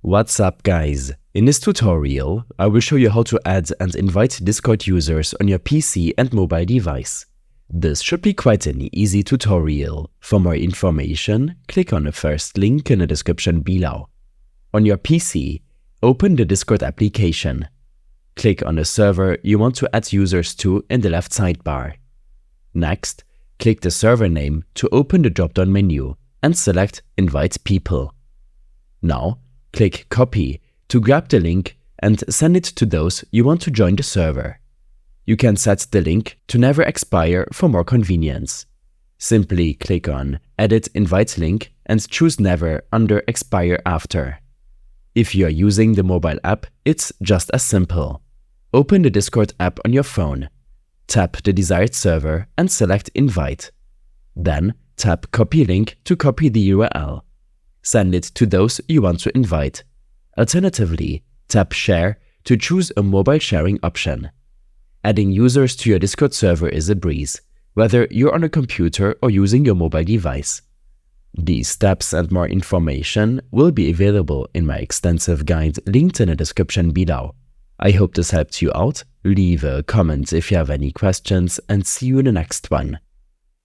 What's up, guys? In this tutorial, I will show you how to add and invite Discord users on your PC and mobile device. This should be quite an easy tutorial. For more information, click on the first link in the description below. On your PC, open the Discord application. Click on the server you want to add users to in the left sidebar. Next, click the server name to open the drop-down menu and select Invite People. Now, click Copy to grab the link and send it to those you want to join the server. You can set the link to never expire for more convenience. Simply click on Edit Invite Link and choose Never under Expire After. If you are using the mobile app, it's just as simple. Open the Discord app on your phone. Tap the desired server and select Invite. Then tap Copy Link to copy the URL. Send it to those you want to invite. Alternatively, tap Share to choose a mobile sharing option. Adding users to your Discord server is a breeze, whether you're on a computer or using your mobile device. These steps and more information will be available in my extensive guide linked in the description below. I hope this helped you out. Leave a comment if you have any questions and see you in the next one.